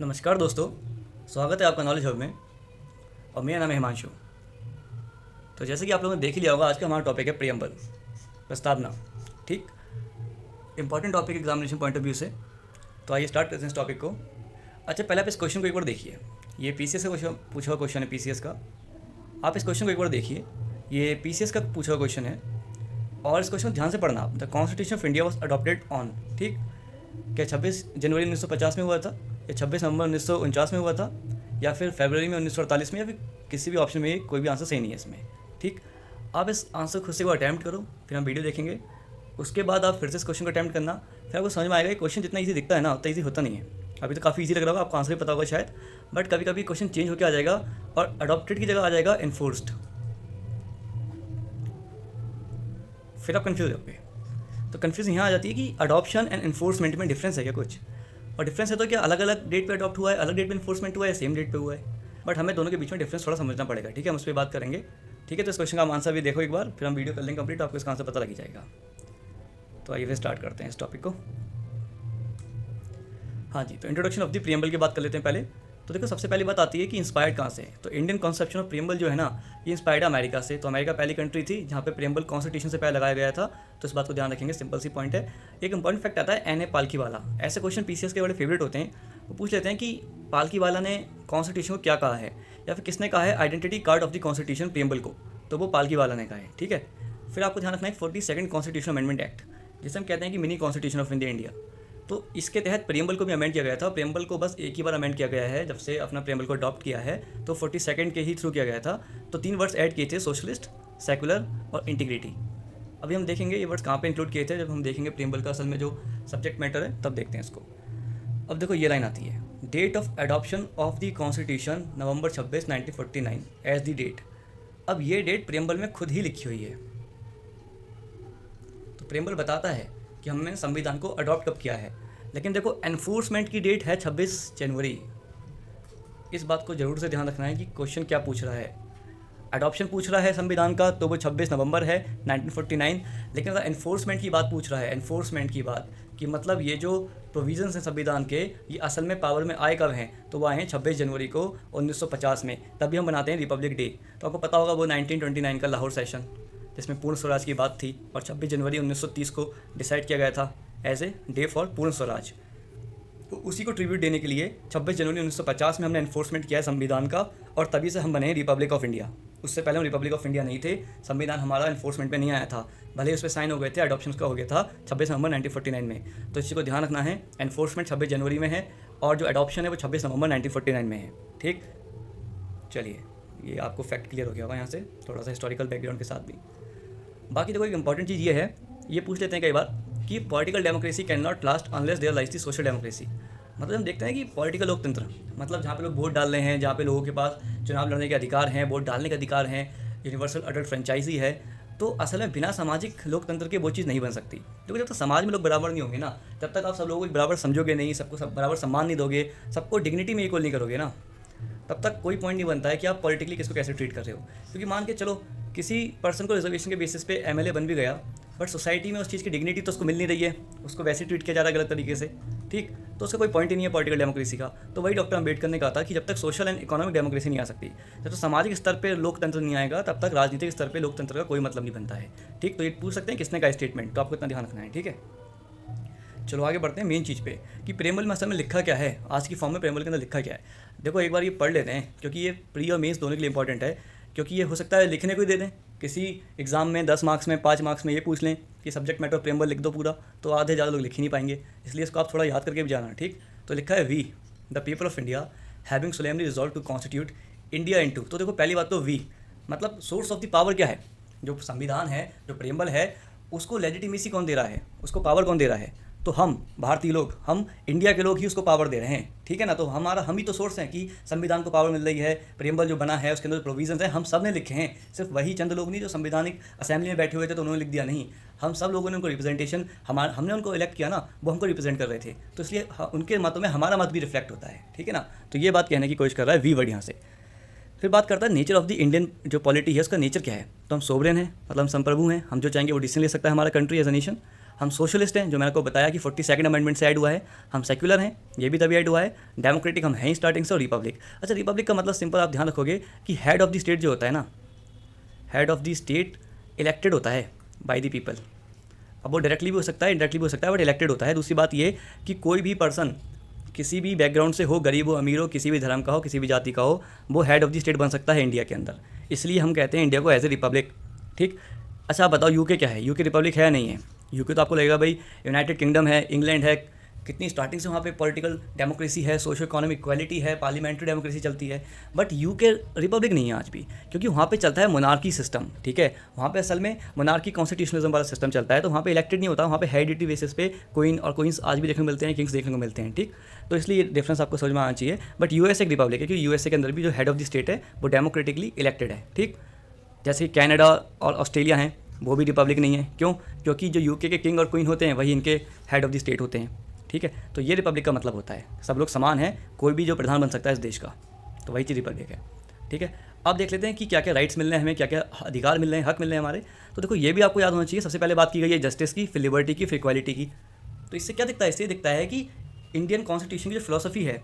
नमस्कार दोस्तों, स्वागत है आपका नॉलेज हब में। और मेरा नाम है हिमांशु। तो जैसे कि आप लोगों ने देख ही लिया होगा, आज का हमारा टॉपिक है प्रियम्बल, प्रस्तावना। ठीक, important topic examination point of view से। तो आइए स्टार्ट करते हैं इस टॉपिक को। अच्छा, पहले आप इस क्वेश्चन को एक बार देखिए। ये पीसीएस का क्वेश्चन पूछा हुआ क्वेश्चन है, पीसीएस का। आप इस क्वेश्चन को एक बार देखिए, ये पीसीएस का पूछा हुआ क्वेश्चन है और इस क्वेश्चन को ध्यान से पढ़ना आप। The constitution of India was adopted on, ठीक, क्या 26 जनवरी 1950 में हुआ था, या 26 नवंबर 1949 में हुआ था, या फिर फरवरी में 1948 में, या फिर किसी भी ऑप्शन में कोई भी आंसर सही नहीं है इसमें। ठीक, आप इस आंसर खुद से एक बार अटैम्प्ट करो, फिर हम वीडियो देखेंगे। उसके बाद आप फिर से इस क्वेश्चन को अटैम्प्ट करना, फिर आपको समझ में आएगा कि क्वेश्चन जितना ईजी दिखता है ना उतना ईजी होता नहीं है। अभी तो काफ़ी ईजी लग रहा होगा, आपको आंसर भी पता होगा शायद, बट कभी कभी क्वेश्चन चेंज होकर आ जाएगा और अडॉप्टेड की जगह आ जाएगा इन्फोर्स्ड, फिर आप कन्फ्यूज होगे। तो कन्फ्यूज़न यहाँ आ जाती है कि अडॉप्शन एंड इन्फोर्समेंट में डिफरेंस है क्या कुछ, और डिफरेंस है तो क्या अलग अलग डेट पे अडॉप्ट हुआ है, अलग डेट पे इन्फोर्समेंट हुआ है, सेम डेट पे हुआ है। बट हमें दोनों के बीच में डिफरेंस थोड़ा समझना पड़ेगा। ठीक है, हम उस पर बात करेंगे। ठीक है, तो इस क्वेश्चन का हम आंसर भी देखो एक बार, फिर हम वीडियो कर लेंगे कंप्लीट, आपको इसका आंसर पता लग जाएगा। तो आइए फिर स्टार्ट करते हैं इस टॉपिक को। हाँ जी, तो इंट्रोडक्शन ऑफ द प्रियम्बल की बात कर लेते हैं पहले। तो देखो, सबसे पहली बात आती है कि इंस्पायर्ड कहाँ से है। तो इंडियन कॉन्सेप्शन ऑफ प्रियम्बल जो है ना, ये इंस्पायर्ड है अमेरिका से। तो अमेरिका पहली कंट्री थी जहाँ पे प्रियम्बल कॉन्स्टिट्यूशन से पहले लगाया गया था। तो इस बात को ध्यान रखेंगे, सिंपल सी पॉइंट है। एक इंपॉर्टेंट फैक्ट आता है, एन ए पालकीवाला। ऐसे क्वेश्चन पीसीएस के बड़े फेवरेट होते हैं। वो पूछ लेते हैं कि पालकीवाला ने कॉन्स्टिट्यूशन को क्या कहा है, या फिर किसने कहा है identity card of the constitution preamble को। तो वो पालकीवाला ने कहा है। ठीक है, फिर आपको ध्यान रखना है 42nd कॉन्स्टिट्यूशन अमेंडमेंट एक्ट, जिसे हम कहते हैं कि मिनी कॉन्स्टिट्यूशन ऑफ इंडिया। तो इसके तहत प्रियम्बल को भी अमेंड किया गया था। प्रियम्बल को बस एक ही बार अमेंड किया गया है, जब से अपना प्रियम्बल को अडॉप्ट किया है तो 42nd के ही थ्रू किया गया था। तो 3 वर्ड्स ऐड किए थे, सोशलिस्ट, सेकुलर और इंटीग्रिटी। अभी हम देखेंगे ये वर्ड्स कहाँ पे इंक्लूड किए थे, जब हम देखेंगे प्रियम्बल का असल में जो सब्जेक्ट मैटर है तब देखते हैं इसको। अब देखो ये लाइन आती है, date of adoption of the constitution November 26, 1949 as the date. अब ये डेट प्रियम्बल में खुद ही लिखी हुई है। तो प्रियम्बल बताता है कि हमने संविधान को अडॉप्ट कब किया है, लेकिन देखो एनफोर्समेंट की डेट है 26 जनवरी। इस बात को जरूर से ध्यान रखना है कि क्वेश्चन क्या पूछ रहा है। अडॉप्शन पूछ रहा है संविधान का तो वो 26 नवंबर है 1949, लेकिन अगर एनफोर्समेंट की बात पूछ रहा है, एनफोर्समेंट की बात कि मतलब ये जो प्रोविजंस हैं संविधान के, ये असल में पावर में आए कब हैं, तो वो आए हैं 26 जनवरी को 1950 में। तभी हम बनाते हैं रिपब्लिक डे। तो आपको पता होगा वो 1929 का लाहौर सेशन, जिसमें पूर्ण स्वराज की बात थी, और 26 जनवरी 1930 को डिसाइड किया गया था एज ए डे फॉर पूर्ण स्वराज। तो उसी को ट्रिब्यूट देने के लिए 26 जनवरी 1950 में हमने एनफोर्समेंट किया है संविधान का, और तभी से हम बने रिपब्लिक ऑफ इंडिया। उससे पहले हम रिपब्लिक ऑफ इंडिया नहीं थे, संविधान हमारा एनफोर्समेंट में नहीं आया था, भले उस पर साइन हो गए थे, अडॉप्शन का हो गया था 26 नवंबर 1949 में। तो इसी को ध्यान रखना है, एनफोर्समेंट 26 जनवरी में है और जो अडॉप्शन है वो 26 नवंबर 1949 में है। ठीक, चलिए ये आपको फैक्ट क्लियर हो गया होगा यहाँ से, थोड़ा सा हिस्टोरिकल बैकग्राउंड के साथ भी। बाकी देखो एक इंपॉर्टेंट चीज़ ये है, ये पूछ लेते हैं कई बार कि political democracy can not last unless there lies the social democracy. मतलब हम देखते हैं कि पॉलिटिकल लोकतंत्र, मतलब जहाँ पे लोग वोट डाल रहे हैं, जहाँ पे लोगों के पास चुनाव लड़ने के अधिकार हैं, वोट डालने के अधिकार हैं, यूनिवर्सल अडल्ट फ्रेंचाइजी है, तो असल में बिना सामाजिक लोकतंत्र के वो चीज़ नहीं बन सकती। क्योंकि जब तक समाज में लोग बराबर नहीं होंगे ना, जब तक आप सब लोगों को बराबर समझोगे नहीं, सबको सब बराबर सम्मान नहीं दोगे, सबको डिग्निटी में इक्वल नहीं करोगे ना, तब तक कोई पॉइंट नहीं बनता है कि आप पॉलिटिकली किसको कैसे ट्रीट कर रहे हो। क्योंकि मान के चलो किसी पर्सन को रिजर्वेशन के बेसिस पे एमएलए बन भी गया, बट सोसाइटी में उस चीज़ की डिग्निटी तो उसको मिल नहीं रही है, उसको वैसे ट्रीट किया जा रहा है गलत तरीके से। ठीक, तो उसका कोई पॉइंट ही नहीं है पॉलिटिकल डेमोक्रेसी का। तो वही डॉक्टर अम्बेडकर ने कहा था कि जब तक सोशल एंड इकोनॉमिक डेमोक्रेसी नहीं आ सकती, जब तक सामाजिक स्तर पे लोकतंत्र नहीं आएगा, तब तक राजनीतिक स्तर पे लोकतंत्र का कोई मतलब नहीं बनता है। ठीक, तो ये पूछ सकते हैं किसने का स्टेटमेंट, तो आपको इतना ध्यान रखना है। ठीक है, चलो आगे बढ़ते हैं मेन चीज़ पे कि प्रेमबल में असल में लिखा क्या है, आज की फॉर्म में प्रेमबल के अंदर लिखा क्या है। देखो एक बार ये पढ़ लेते हैं, क्योंकि ये प्री और मेंस दोनों के लिए इंपॉर्टेंट है। क्योंकि ये हो सकता है लिखने को ही दे दें किसी एग्जाम में, 10 मार्क्स में, 5 मार्क्स में ये पूछ लें कि सब्जेक्ट मैटर प्रेमबल लिख दो पूरा, तो आधे ज़्यादा लोग लिख ही नहीं पाएंगे। इसलिए इसको आप थोड़ा याद करके भी जाना। ठीक, तो लिखा है we the people of India having solemnly resolved to constitute India into. तो देखो पहली बात तो वी मतलब सोर्स ऑफ द पावर क्या है, जो संविधान है, जो प्रेमबल है, उसको लेजिटिमेसी कौन दे रहा है, उसको पावर कौन दे रहा है, तो हम भारतीय लोग, हम इंडिया के लोग ही उसको पावर दे रहे हैं। ठीक है ना, तो हम ही तो सोर्स हैं कि संविधान को पावर मिल रही है। प्रेमबल जो बना है उसके अंदर प्रोविजंस हैं, हम सब ने लिखे हैं। सिर्फ वही चंद लोग नहीं जो संवैधानिक असेंबली में बैठे हुए थे तो उन्होंने लिख दिया, नहीं, हम सब लोगों ने उनको रिप्रेजेंटेशन, हमने उनको इलेक्ट किया ना, वो हमको रिप्रेजेंट कर रहे थे, तो इसलिए उनके मतों में हमारा मत भी रिफ्लेक्ट होता है। ठीक है ना, तो ये बात कहने की कोशिश कर रहा है वी वर्ड यहाँ से। फिर बात करता है नेचर ऑफ द इंडियन जो पॉलिटी है उसका नेचर क्या है। तो हम सोवरेन हैं, मतलब हम संप्रभु हैं, हम जो चाहेंगे वो डिसीजन ले सकता है हमारा कंट्री एज अ नेशन। हम सोशलिस्ट हैं, जो मैंने आपको बताया कि 42nd अमेंडमेंट से ऐड हुआ है। हम सेक्युलर हैं, ये भी तभी ऐड हुआ है। डेमोक्रेटिक हम हैं स्टार्टिंग से। और रिपब्लिक, अच्छा रिपब्लिक का मतलब सिंपल आप ध्यान रखोगे कि हेड ऑफ द स्टेट जो होता है ना, head of the state elected होता है बाय द पीपल। अब वो डायरेक्टली भी हो सकता है, इनडायरेक्टली भी हो सकता है, बट इलेक्टेड होता है। दूसरी बात ये कि कोई भी पर्सन किसी भी बैकग्राउंड से हो, गरीब हो अमीर हो, किसी भी धर्म का हो, किसी भी जाति का हो, वो हेड ऑफ द स्टेट बन सकता है इंडिया के अंदर। इसलिए हम कहते हैं इंडिया को एज ए रिपब्लिक। ठीक, अच्छा आप बताओ यूके क्या है? यूके रिपब्लिक है या नहीं है? यूके तो आपको लगेगा भाई यूनाइटेड किंगडम है, इंग्लैंड है, कितनी स्टार्टिंग से वहाँ पे पॉलिटिकल डेमोक्रेसी है, सोशो इकोनॉमिक इक्वालिटी है, पार्लियामेंट्री डेमोक्रेसी चलती है। बट यूके रिपब्लिक नहीं है आज भी, क्योंकि वहाँ पे चलता है मोनार्की सिस्टम। ठीक है, वहाँ पे असल में मोनार्की कॉन्स्टिट्यूशनलिज्म वाला सिस्टम चलता है, तो वहाँ पे इलेक्टेड नहीं होता, वहाँ पे हेरिडिटी बेसिस पे क्वीन और क्वींस आज भी देखने को मिलते हैं, किंग्स देखने को मिलते हैं। ठीक, तो इसलिए डिफरेंस आपको समझ में आना चाहिए। बट यूएस एक रिपब्लिक है, क्योंकि यूएसए के अंदर भी जो हेड ऑफ द स्टेट है वो डेमोक्रेटिकली इलेक्टेड है। ठीक, जैसे कनाडा और ऑस्ट्रेलिया हैं, वो भी रिपब्लिक नहीं है। क्यों? क्योंकि जो यूके के किंग और क्वीन होते हैं वही इनके हेड ऑफ द स्टेट होते हैं। ठीक है, तो ये रिपब्लिक का मतलब होता है सब लोग समान हैं, कोई भी जो प्रधान बन सकता है इस देश का, तो वही चीज़ रिपब्लिक है। ठीक है, अब देख लेते हैं कि क्या क्या राइट्स मिल रहे हैं हमें, क्या क्या अधिकार मिल रहे हैं, हक मिल रहे हैं हमारे। तो देखो ये भी आपको याद होना चाहिए। सबसे पहले बात की गई है जस्टिस की, फिर लिबर्टी की, फिर इक्वालिटी की। तो इससे क्या दिखता है? इससे दिखता है कि इंडियन कॉन्स्टिट्यूशन की जो फिलोसफी है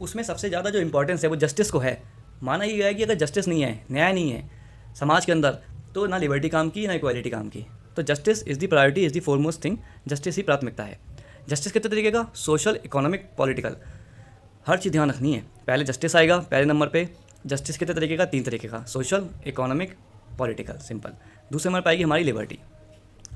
उसमें सबसे ज़्यादा जो इंपॉर्टेंस है वो जस्टिस को है। माना ये गया है कि अगर जस्टिस नहीं है, न्याय नहीं है समाज के अंदर, तो ना लिबर्टी काम की ना इक्वालिटी काम की। तो justice is the priority, is the foremost thing. Justice ही प्राथमिकता है। जस्टिस कितने तरीके का? सोशल, इकोनॉमिक, पॉलिटिकल, हर चीज़ ध्यान रखनी है। पहले जस्टिस आएगा पहले नंबर पे। जस्टिस कितने तरीके का? 3 तरीके का, सोशल, इकोनॉमिक, पॉलिटिकल, सिंपल। दूसरे नंबर पर आएगी हमारी लिबर्टी।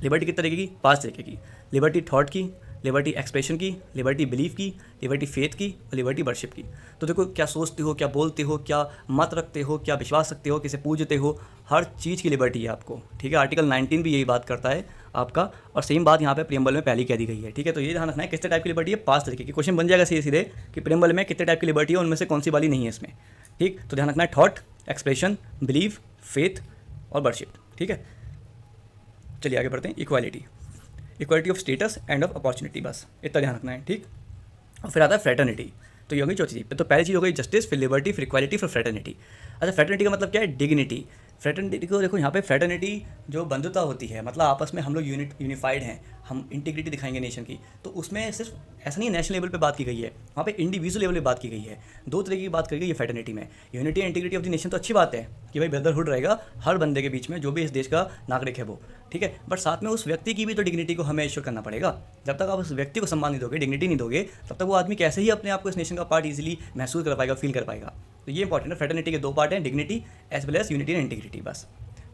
लिबर्टी कितने तरीके की? 5 तरीके की। लिबर्टी थॉट की, लिबर्टी एक्सप्रेशन की, लिबर्टी बिलीफ की, लिबर्टी फेथ की और लिबर्टी वर्शिप की। तो देखो क्या सोचते हो, क्या बोलते हो, क्या मत रखते हो, क्या विश्वास रखते हो, किसे पूजते हो, हर चीज़ की लिबर्टी है आपको। ठीक है, आर्टिकल 19 भी यही बात करता है आपका, और सेम बात यहाँ पे प्रियम्बल में पहले कह दी गई है। ठीक है, तो ये ध्यान रखना है कितने टाइप की लिबर्टी है। 5 तरीके की। क्वेश्चन बन जाएगा सीधे सीधे कि प्रियम्बल में कितने टाइप की लिबर्टी है, उनमें से कौन सी वाली नहीं है इसमें। ठीक, तो ध्यान रखना है थॉट, एक्सप्रेशन, बिलीफ, फेथ और वर्शिप। ठीक है, चलिए आगे बढ़ते हैं। Equality, equality of status end of opportunity, बस इतना ध्यान रखना है। ठीक, और फिर आता है फ्रेटर्निटी। तो ये होगी चौथी चीज़। तो पहली चीज़ हो गई जस्टिस, फिर लिबर्टी, फिर इक्वालिटी, फिर फ्रेटर्निटी। अच्छा, फ्रेटर्निटी का मतलब क्या है? डिग्निटी। फ्रेटर्निटी को देखो यहाँ पे फ्रेटर्निटी जो बंधुता होती है, मतलब आपस में हम लोग यूनिफाइड हैं, हम इंटीग्रिटी दिखाएंगे नेशन की। तो उसमें सिर्फ ऐसा नहीं नेशनल लेवल पे बात की गई है, वहाँ पे इंडिविजुअल लेवल पे बात की गई है। 2 तरीके की बात की गई है फ्रेटर्निटी में। Unity and integrity of the nation तो अच्छी बात है कि भाई ब्रदरहुड रहेगा हर बंदे के बीच में, जो भी इस देश का नागरिक है वो। ठीक है, बट साथ में उस व्यक्ति की भी तो डिग्निटी को हमें इश्योर करना पड़ेगा। जब तक आप उस व्यक्ति को सम्मान नहीं दोगे, डिग्निटी नहीं दोगे, तब तक वो आदमी कैसे ही अपने आप को इस नेशन का पार्ट इजीली महसूस कर पाएगा, फील कर पाएगा। तो ये इंपॉर्टेंट है। फ्रेटर्निटी के 2 पार्ट हैं, dignity as well as unity and integrity. बस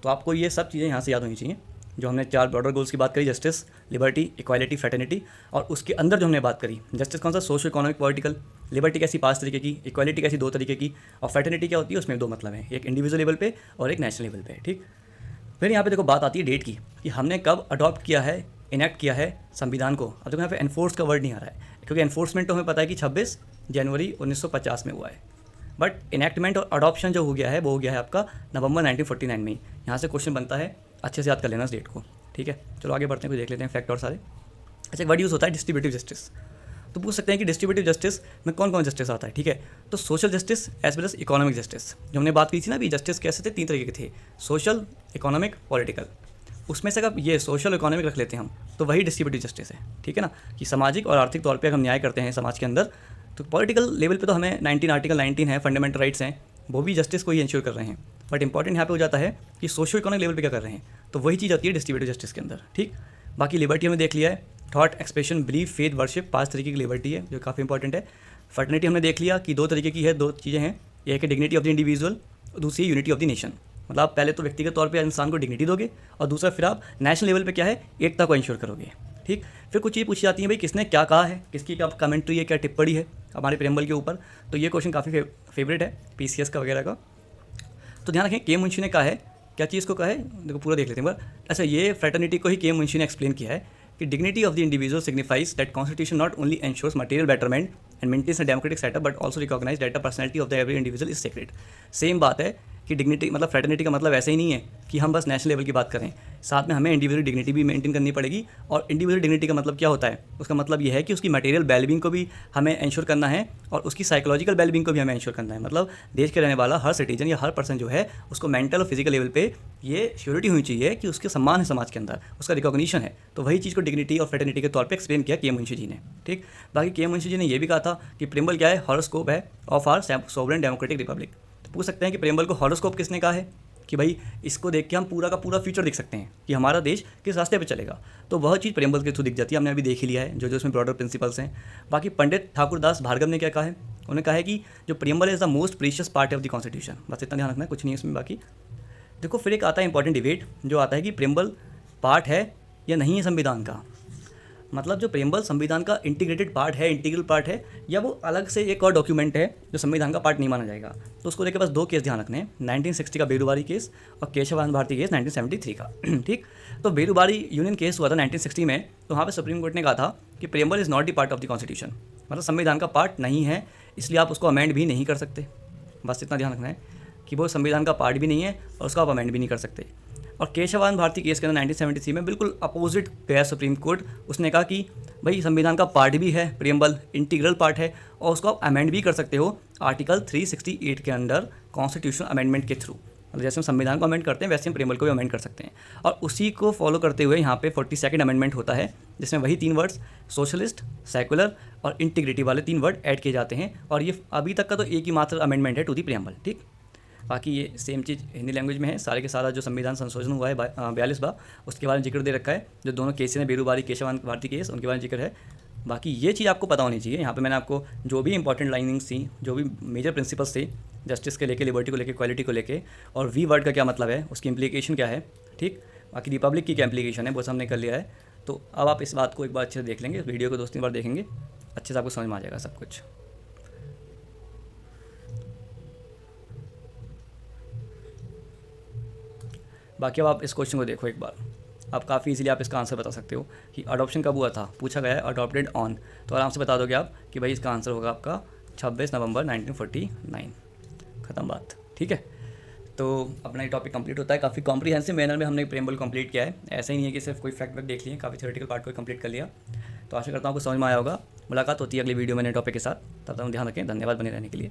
तो आपको ये सब चीज़ें यहाँ से याद होनी चाहिए। जो हमने 4 ब्रॉडर गोल्स की बात करी, जस्टिस, लिबर्टी, इक्वालिटी, फ्रेटर्निटी, और उसके अंदर जो हमने बात करी, जस्टिस कौन सा? Social, economic, political. लिबर्टी कैसी? 5 तरीके की। इक्वालिटी कैसी? 2 तरीके की। और फ्रेटर्निटी क्या होती है? उसमें 2 मतलब हैं, एक इंडिविजुअल लेवल पे और एक नेशनल लेवल पे। ठीक, फिर यहाँ पे देखो बात आती है डेट की, कि हमने कब अडॉप्ट किया है, इनेक्ट किया है संविधान को। अब देखो यहाँ पे एनफोर्स का वर्ड नहीं आ रहा है, क्योंकि एनफोर्समेंट तो हमें पता है कि 26 जनवरी 1950 में हुआ है, बट इनेक्टमेंट और अडॉप्शन जो हो गया है वो हो गया है आपका नवंबर 1949 में। यहाँ से क्वेश्चन बनता है, अच्छे से याद कर लेना इस डेट को। ठीक है, चलो आगे बढ़ते हैं, कुछ देख लेते हैं फैक्ट और सारे। अच्छा, एक वर्ड यूज़ होता है डिस्ट्रीब्यूटिव जस्टिस। तो पूछ सकते हैं कि डिस्ट्रीब्यूटिव जस्टिस में कौन कौन जस्टिस आता है। ठीक है, तो social justice as well as economic justice, जो हमने बात की थी ना अभी, जस्टिस कैसे थे? 3 तरीके के थे, सोशल, इकोनॉमिक, पॉलिटिकल। उसमें से अगर ये सोशल इकोनॉमिक रख लेते हैं हम, तो वही डिस्ट्रीब्यूटिव जस्टिस है। ठीक है ना, कि सामाजिक और आर्थिक तौर पर हम न्याय करते हैं समाज के अंदर। तो पॉलिटिकल लेवल पे तो हमें आर्टिकल 19 है, फंडामेंटल राइट्स हैं, वो भी जस्टिस को ही इंश्योर कर रहे हैं। बट इंपॉर्टेंट यहाँ पे हो जाता है कि सोशो इकोनॉमिक लेवल पे क्या कर रहे हैं, तो वही चीज़ आती है डिस्ट्रीब्यूटिव जस्टिस के अंदर। ठीक, बाकी लिबर्टी हमने देख लिया है, thought, expression, belief, faith, worship, 5 तरीके की लिबर्टी है जो काफ़ी इंपॉर्टेंट है। फ्रेटर्निटी हमने देख लिया कि 2 तरीके की है, 2 चीज़ें हैं, एक है डिग्निटी ऑफ द इंडिविजुअल, दूसरी यूनिटी ऑफ द नेशन। मतलब आप पहले तो व्यक्तिगत तौर पर इंसान को डिग्निटी दोगे, और दूसरा फिर आप नेशनल लेवल पर क्या है, एकता को इंश्योर करोगे। ठीक, फिर कुछ चीज़ पूछी जाती है, भाई किसने क्या कहा है, किसकी क्या कमेंट्री है, क्या टिप्पणी है हमारे प्रेम्बल के ऊपर। तो ये क्वेश्चन काफ़ी फेवरेट है PCS का वगैरह का। तो ध्यान रखें, के मुंशी ने कहा है, क्या चीज़ को कहा है, देखो पूरा देख लेते हैं बार। अच्छा, ये फ्रेटर्निटी को ही के मुंशी ने एक्सप्लेन किया है कि dignity of the individual signifies that constitution not only ensures material betterment and maintains a democratic setup but also recognise that the personality of the every individual is sacred. Same बात है कि dignity मतलब fraternity का मतलब ऐसा ही नहीं है कि हम बस नेशनल लेवल की बात करें, साथ में हमें इंडिविजुअल डिग्निटी भी मेंटेन करनी पड़ेगी। और इंडिविजुअल डिग्निटी का मतलब क्या होता है, उसका मतलब ये है कि उसकी मटेरियल वेलबींग को भी हमें इंश्योर करना है और उसकी साइकोलॉजिकल वेलबींग को भी हमें इंश्योर करना है। मतलब देश के रहने वाला हर सिटीजन या हर पर्सन जो है उसको मेंटल और फिजिकल लेवल पे ये श्योरिटी होनी चाहिए कि उसके सम्मान है समाज के अंदर, उसका रिकॉग्निशन है। तो वही चीज़ को डिग्निटी और फ्रेटर्निटी के तौर पे एक्सप्लेन किया के मुंशी जी ने। ठीक, बाकी के मुंशी जी ने ये भी कहा था कि प्रेम्बल क्या है, हॉरोस्कोप है of our sovereign democratic republic. तो पूछ सकते हैं कि प्रेम्बल को हॉरोस्कोप किसने कहा है, कि भाई इसको देख के हम पूरा का पूरा फ्यूचर देख सकते हैं कि हमारा देश किस रास्ते पे चलेगा। तो वह चीज़ प्रेम्बल के थ्रू दिख जाती है, हमने अभी देख ही लिया है जो जो इसमें ब्रॉडर प्रिंसिपल्स हैं। बाकी पंडित ठाकुरदास भार्गव ने क्या कहा है, उन्होंने कहा है कि जो preamble is the most precious part of the constitution. बस इतना ध्यान रखना है, कुछ नहीं है इसमें। बाकी देखो फिर एक आता है इंपॉर्टेंट डिबेट जो आता है कि प्रेम्बल पार्ट है या नहीं है संविधान का। मतलब जो प्रेम्बल संविधान का इंटीग्रेटेड पार्ट है, इंटीग्रल पार्ट है, या वो अलग से एक और डॉक्यूमेंट है जो संविधान का पार्ट नहीं माना जाएगा। तो उसको लेकर बस दो केस ध्यान रखने हैं, 1960 का बेरुबारी केस और केशवानंद भारती केस 1973 का। ठीक, तो बेरुबारी यूनियन केस हुआ था 1960 में। तो वहाँ पे सुप्रीम कोर्ट ने कहा था कि preamble is not the part of the constitution, मतलब संविधान का पार्ट नहीं है, इसलिए आप उसको अमेंड भी नहीं कर सकते। बस इतना ध्यान रखना है कि वो संविधान का पार्ट भी नहीं है और उसको आप अमेंड भी नहीं कर सकते। और केशवानंद भारती केस के अंदर 1973 में बिल्कुल अपोजिट गया सुप्रीम कोर्ट। उसने कहा कि भाई संविधान का पार्ट भी है प्रेम्बल, इंटीग्रल पार्ट है, और उसको आप अमेंड भी कर सकते हो आर्टिकल 368 के अंडर कॉन्स्टिट्यूशन अमेंडमेंट के थ्रू। मतलब जैसे हम संविधान को अमेंड करते हैं वैसे हम प्रेम्बल को भी अमेंड कर सकते हैं। और उसी को फॉलो करते हुए यहाँ पे 42nd अमेंडमेंट होता है, जिसमें वही 3 वर्ड्स सोशलिस्ट, सेकुलर और इंटीग्रिटी वाले 3 वर्ड ऐड किए जाते हैं। और ये अभी तक का तो एक ही मात्र अमेंडमेंट है टू दी प्रेम्बल। ठीक, बाकी ये सेम चीज़ हिंदी लैंग्वेज में है। सारे के सारा जो संविधान संशोधन हुआ है 42 बार, उसके बारे में जिक्र दे रखा है। जो दोनों केसेस हैं बेरुबारी केशवानंद भारती केस, उनके बारे में जिक्र है। बाकी ये चीज़ आपको पता होनी चाहिए। यहाँ पे मैंने आपको जो भी इंपॉर्टेंट लाइनिंग्स थी, जो भी मेजर प्रिंसिपल्स थे जस्टिस के लेके, लिबर्टी को लेके, इक्वालिटी को लेके, और वी वर्ड का क्या मतलब है, उसकी इम्प्लीकेशन क्या है। ठीक, बाकी रिपब्लिक की क्या इम्प्लीकेशन है वो हमने कर लिया है। तो अब आप इस बात को एक बार अच्छे से देख लेंगे, वीडियो को 2-3 बार देखेंगे, अच्छे से आपको समझ में आ जाएगा सब कुछ। बाकी अब आप इस क्वेश्चन को देखो एक बार, आप काफ़ी इजीली आप इसका आंसर बता सकते हो कि अडॉप्शन कब हुआ था, पूछा गया है अडॉप्टेड ऑन, तो आराम से बता दोगे आप कि भाई इसका आंसर होगा आपका 26 नवंबर 1949। ख़त्म बात। ठीक है, तो अपना ये टॉपिक कंप्लीट होता है। काफ़ी कॉम्प्रीहेंसिव मैनर में हमने प्रेम्बल कंप्लीट किया है, ऐसा ही नहीं है कि सिर्फ कोई फैक्ट वैक्ट देख लिए, काफ़ी थ्योरेटिकल पार्ट को कंप्लीट कर लिया। तो आशा करता हूँ आपको समझ में आया होगा। मुलाकात होती है अगली वीडियो में नए टॉपिक के साथ, तब तक ध्यान रखें। धन्यवाद बने रहने के लिए।